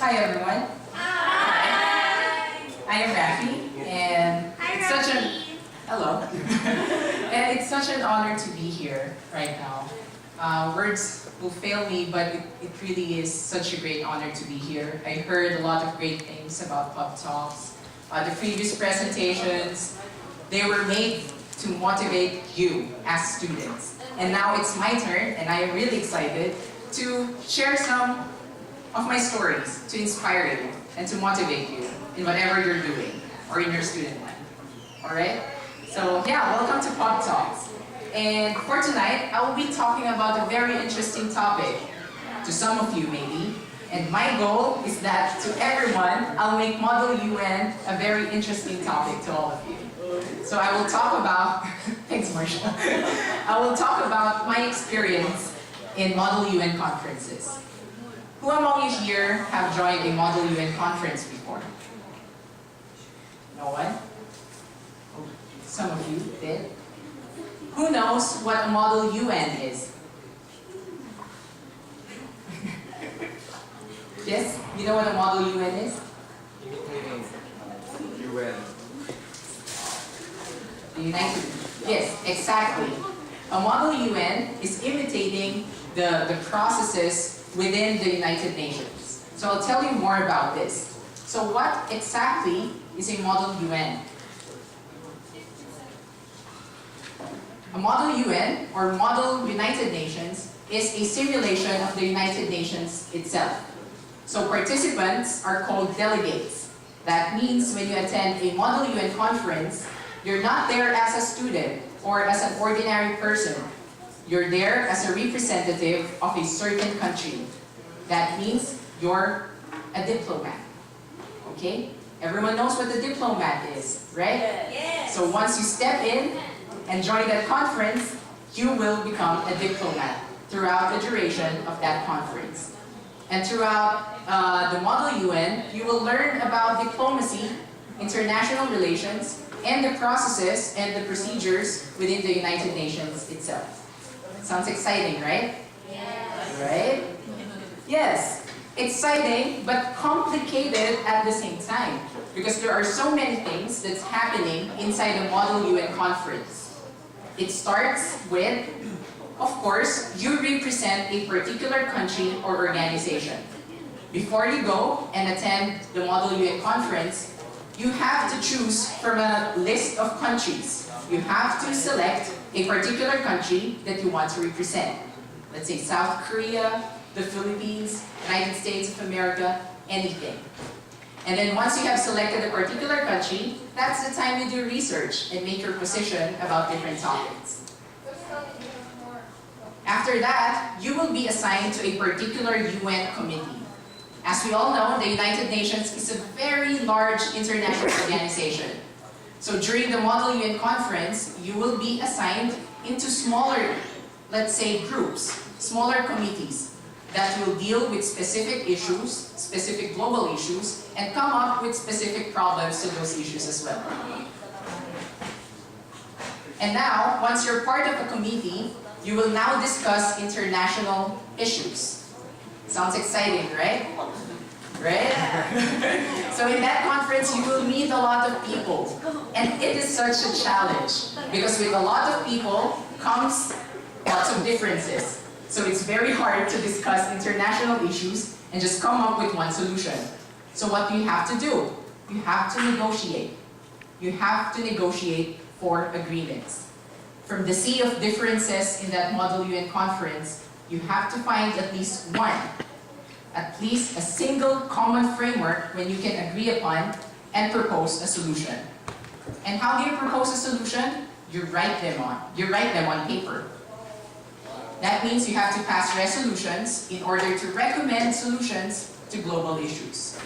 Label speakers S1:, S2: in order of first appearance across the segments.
S1: Hi everyone. Hi. I am Rafi, and it's such an hello. And it's such an honor to be here right now. Words will fail me, but it really is such a great honor to be here. I heard a lot of great things about PubTalks. The previous presentations, they were made to motivate you as students. And now it's my turn, and I am really excited to share some of my stories to inspire you and to motivate you in whatever you're doing or in your student life. Alright? So yeah, welcome to PubTalks. And for tonight, I will be talking about a very interesting topic, to some of you maybe. And my goal is that to everyone, I'll make Model UN a very interesting topic to all of you. So I will talk about, thanks Marcia, I will talk about my experience in Model UN conferences. Who among you here have joined a Model UN conference before? No one? Oh, some of you did. Who knows what a Model UN is? Yes? You know what a Model UN is?
S2: UN.
S1: The United... Yes, exactly. A Model UN is imitating the processes within the United Nations. So I'll tell you more about this. So what exactly is a Model UN? A Model UN, or Model United Nations, is a simulation of the United Nations itself. So participants are called delegates. That means when you attend a Model UN conference, you're not there as a student or as an ordinary person. You're there as a representative of a certain country. That means you're a diplomat. Okay? Everyone knows what a diplomat is, right?
S3: Yes.
S1: So once you step in and join that conference, you will become a diplomat throughout the duration of that conference. And throughout the Model UN, you will learn about diplomacy, international relations, and the processes and the procedures within the United Nations itself. Sounds exciting, right?
S3: Yes.
S1: Right? Yes. Exciting, but complicated at the same time. Because there are so many things that's happening inside a Model UN conference. It starts with, of course, you represent a particular country or organization. Before you go and attend the Model UN conference, you have to choose from a list of countries. You have to select a particular country that you want to represent. Let's say South Korea, the Philippines, United States of America, anything. And then once you have selected a particular country, that's the time you do research and make your position about different topics. After that, you will be assigned to a particular UN committee. As we all know, the United Nations is a very large international organization. So during the Model UN conference, you will be assigned into smaller, let's say, groups, smaller committees that will deal with specific issues, specific global issues, and come up with specific problems to those issues as well. And now, once you're part of a committee, you will now discuss international issues. Sounds exciting, right? Right? So in that conference, you will meet a lot of people. And it is such a challenge. Because with a lot of people comes lots of differences. So it's very hard to discuss international issues and just come up with one solution. So what do you have to do? You have to negotiate. You have to negotiate for agreements. From the sea of differences in that Model UN conference, you have to find at least one, at least a single common framework when you can agree upon and propose a solution. And how do you propose a solution? You write them on paper. That means you have to pass resolutions in order to recommend solutions to global issues.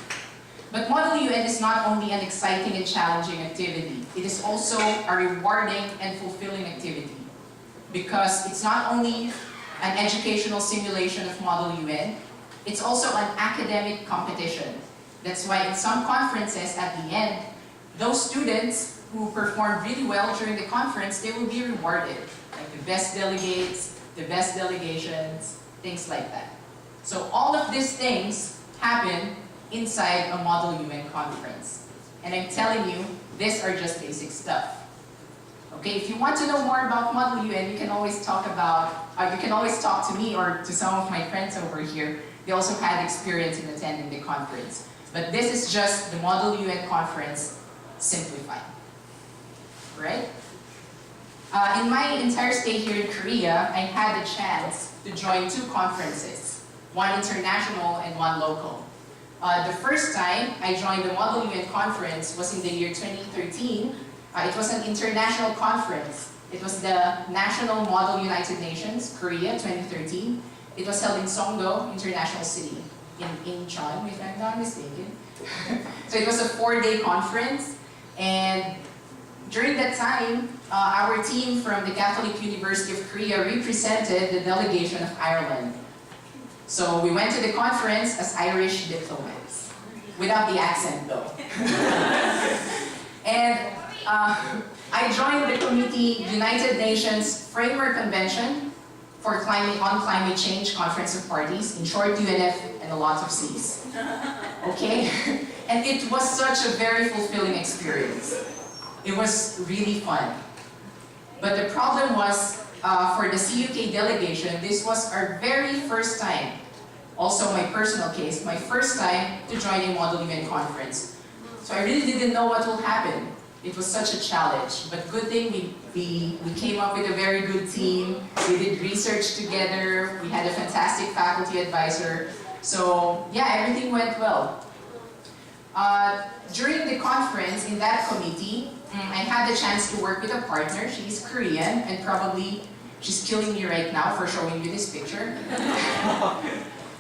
S1: But Model UN is not only an exciting and challenging activity, it is also a rewarding and fulfilling activity. Because it's not only an educational simulation of Model UN, it's also an academic competition. That's why in some conferences at the end, those students who perform really well during the conference, they will be rewarded. Like the best delegates, the best delegations, things like that. So all of these things happen inside a Model UN conference. And I'm telling you, these are just basic stuff. Okay, if you want to know more about Model UN, you can always talk to me or to some of my friends over here. They also had experience in attending the conference. But this is just the Model UN conference simplified, right? In my entire stay here in Korea, I had a chance to join 2 conferences, one international and one local. The first time I joined the Model UN conference was in the year 2013. It was an international conference. It was the National Model United Nations, Korea 2013. It was held in Songdo International City in Incheon, if I'm not mistaken. So it was a 4-day conference, and during that time, our team from the Catholic University of Korea represented the delegation of Ireland. So we went to the conference as Irish diplomats, without the accent though. And I joined the committee United Nations Framework Convention for Climate Change Conference of Parties, in short UNF, and a lot of C's. Okay? And it was such a very fulfilling experience. It was really fun. But the problem was, for the CUK delegation, this was our very first time, also my personal case, my first time to join a Model UN conference. So I really didn't know what will happen. It was such a challenge, but good thing we came up with a very good team. We did research together. We had a fantastic faculty advisor. So yeah, everything went well. During the conference in that committee, I had the chance to work with a partner. She's Korean, and probably she's killing me right now for showing you this picture.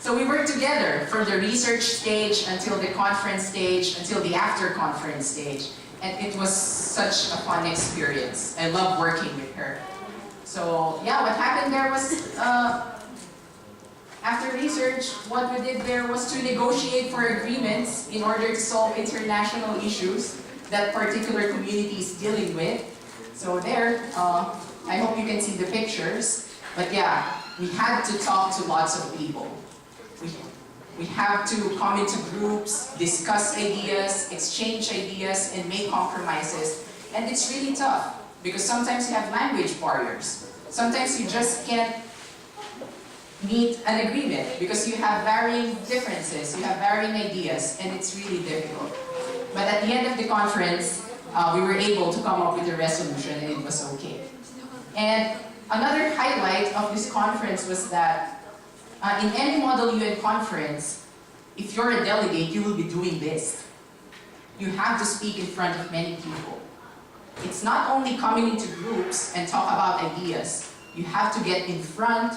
S1: So we worked together from the research stage until the conference stage, until the after-conference stage. And it was such a fun experience. I love working with her. So yeah, what happened there was, after research, what we did there was to negotiate for agreements in order to solve international issues that particular community is dealing with. So there, I hope you can see the pictures. But yeah, we had to talk to lots of people. We have to come into groups, discuss ideas, exchange ideas, and make compromises. And it's really tough, because sometimes you have language barriers. Sometimes you just can't meet an agreement, because you have varying differences, you have varying ideas, and it's really difficult. But at the end of the conference, we were able to come up with a resolution, and it was okay. And another highlight of this conference was that in any Model UN conference, if you're a delegate, you will be doing this. You have to speak in front of many people. It's not only coming into groups and talk about ideas. You have to get in front,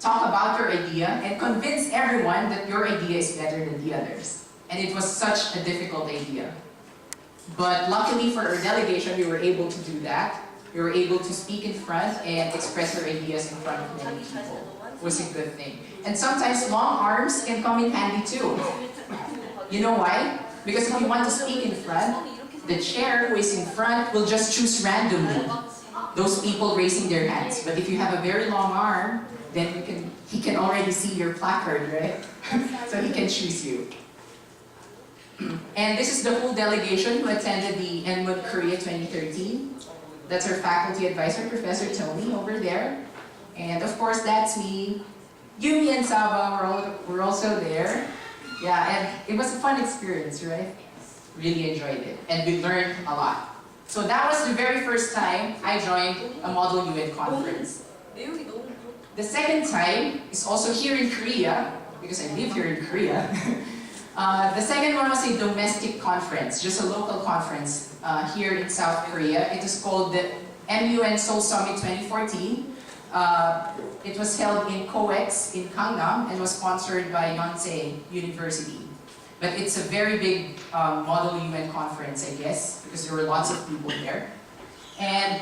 S1: talk about your idea, and convince everyone that your idea is better than the others. And it was such a difficult idea. But luckily for our delegation, we were able to do that. We were able to speak in front and express our ideas in front of many people. Was a good thing. And sometimes long arms can come in handy too. You know why? Because if you want to speak in front, the chair who is in front will just choose randomly those people raising their hands. But if you have a very long arm, then he can already see your placard, right? So he can choose you. And this is the whole delegation who attended the NMUD Korea 2013. That's our faculty advisor, Professor Tony, over there. And of course, that's me. Yumi and Saba were also there. Yeah, and it was a fun experience, right? Really enjoyed it. And we learned a lot. So that was the very first time I joined a Model UN conference. The second time is also here in Korea, because I live here in Korea. The second one was a domestic conference, just a local conference here in South Korea. It is called the MUN Seoul Summit 2014. It was held in COEX in Gangnam and was sponsored by Yonsei University. But it's a very big Model UN conference, I guess, because there were lots of people there. And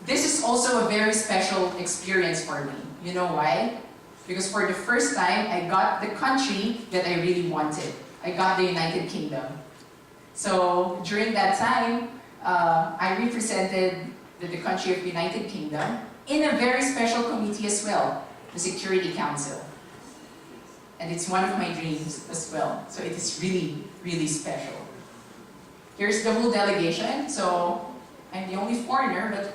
S1: this is also a very special experience for me. You know why? Because for the first time, I got the country that I really wanted. I got the United Kingdom. So during that time, I represented the country of the United Kingdom in a very special committee as well, the Security Council. And it's one of my dreams as well. So it is really, really special. Here's the whole delegation. So I'm the only foreigner, but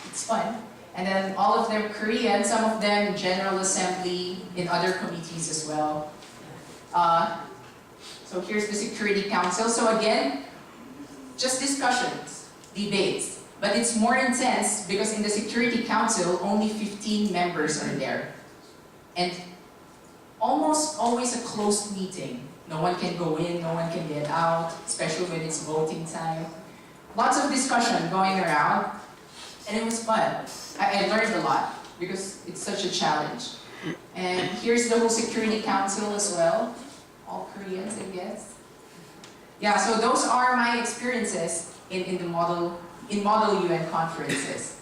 S1: it's fun. And then all of them Korean, some of them General Assembly, in other committees as well. So here's the Security Council. So again, just discussions, debates. But it's more intense because in the Security Council, only 15 members are there. And almost always a closed meeting. No one can go in, no one can get out, especially when it's voting time. Lots of discussion going around, and it was fun. I learned a lot because it's such a challenge. And here's the whole Security Council as well. All Koreans, I guess. Yeah, so those are my experiences in Model UN conferences.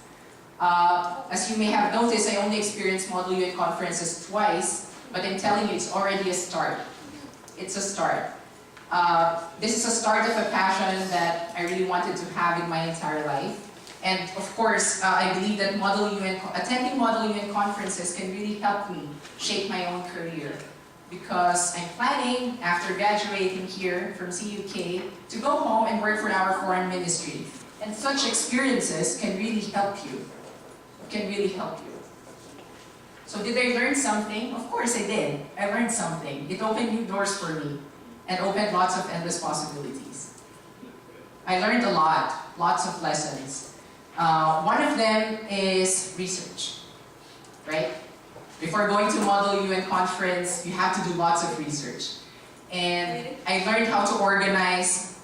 S1: As you may have noticed, I only experienced Model UN conferences twice, but I'm telling you, it's already a start. It's a start. This is a start of a passion that I really wanted to have in my entire life. And of course, I believe that attending Model UN conferences can really help me shape my own career. Because I'm planning, after graduating here from CUK, to go home and work for our foreign ministry. And such experiences can really help you. Can really help you. So did I learn something? Of course I did. I learned something. It opened new doors for me and opened lots of endless possibilities. I learned a lot, lots of lessons. One of them is research, right? Before going to Model UN conference, you have to do lots of research. And I learned how to organize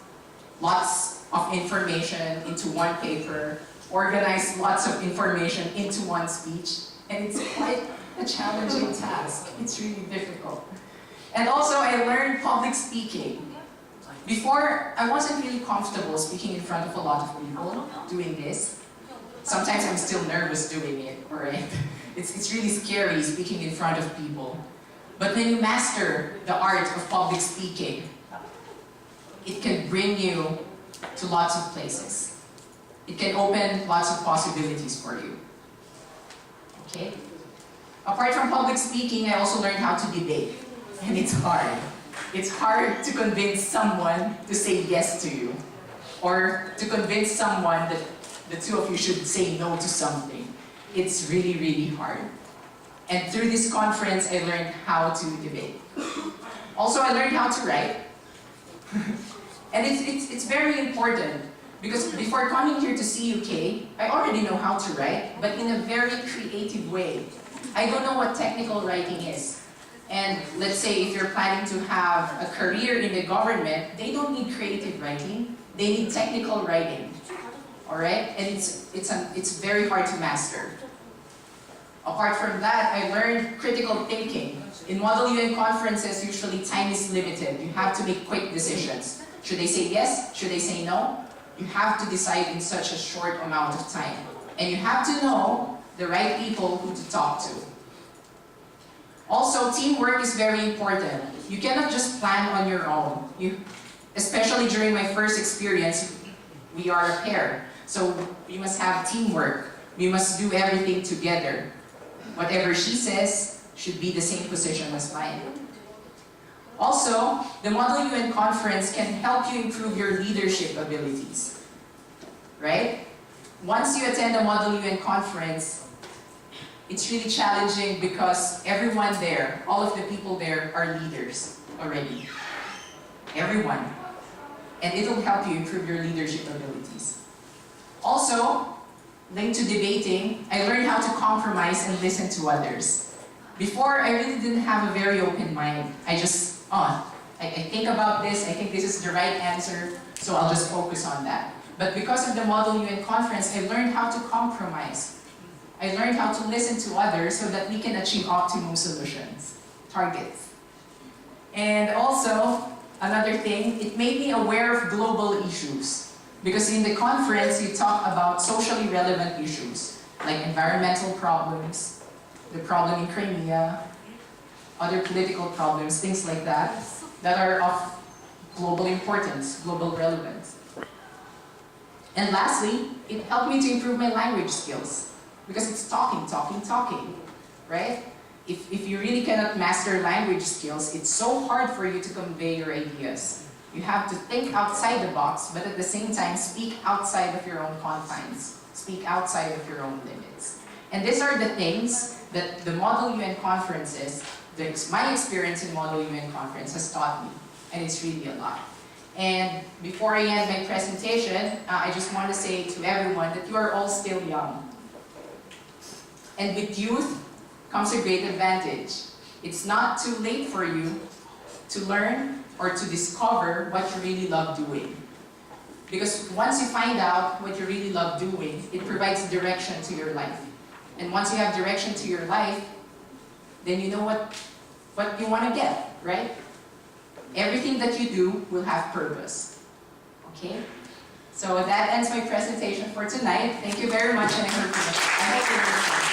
S1: lots of information into one paper, organize lots of information into one speech, and it's quite a challenging task. It's really difficult. And also, I learned public speaking. Before, I wasn't really comfortable speaking in front of a lot of people doing this. Sometimes I'm still nervous doing it, alright? It's really scary speaking in front of people. But when you master the art of public speaking, it can bring you to lots of places. It can open lots of possibilities for you. Okay? Apart from public speaking, I also learned how to debate. And it's hard. It's hard to convince someone to say yes to you. Or to convince someone that the two of you should say no to something. It's really, really hard. And through this conference, I learned how to debate. Also, I learned how to write. And it's very important. Because before coming here to CUK, I already know how to write, but in a very creative way. I don't know what technical writing is. And let's say if you're planning to have a career in the government, they don't need creative writing, they need technical writing. Alright? And it's very hard to master. Apart from that, I learned critical thinking. In Model UN conferences, usually time is limited. You have to make quick decisions. Should they say yes? Should they say no? You have to decide in such a short amount of time. And you have to know the right people who to talk to. Also, teamwork is very important. You cannot just plan on your own. Especially during my first experience, we are a pair. So we must have teamwork. We must do everything together. Whatever she says should be the same position as mine. Also, the Model UN conference can help you improve your leadership abilities. Right? Once you attend a Model UN conference, it's really challenging because everyone there, all of the people there are leaders already. Everyone. And it'll help you improve your leadership abilities. Also, linked to debating, I learned how to compromise and listen to others. Before, I really didn't have a very open mind. I just, I think about this, I think this is the right answer, so I'll just focus on that. But because of the Model UN conference, I learned how to compromise. I learned how to listen to others so that we can achieve optimum solutions, targets. And also, another thing, it made me aware of global issues. Because in the conference, you talk about socially relevant issues, like environmental problems, the problem in Crimea, other political problems, things like that are of global importance, global relevance. And lastly, it helped me to improve my language skills. Because it's talking, right? if you really cannot master language skills, it's so hard for you to convey your ideas. You have to think outside the box, but at the same time, speak outside of your own confines. Speak outside of your own limits. And these are the things that the Model UN conferences, my experience in Model UN conference has taught me. And it's really a lot. And before I end my presentation, I just want to say to everyone that you are all still young. And with youth comes a great advantage. It's not too late for you to learn or to discover what you really love doing. Because once you find out what you really love doing, it provides direction to your life. And once you have direction to your life, then you know what you want to get, right? Everything that you do will have purpose. Okay? So that ends my presentation for tonight. Thank you very much, and I hope you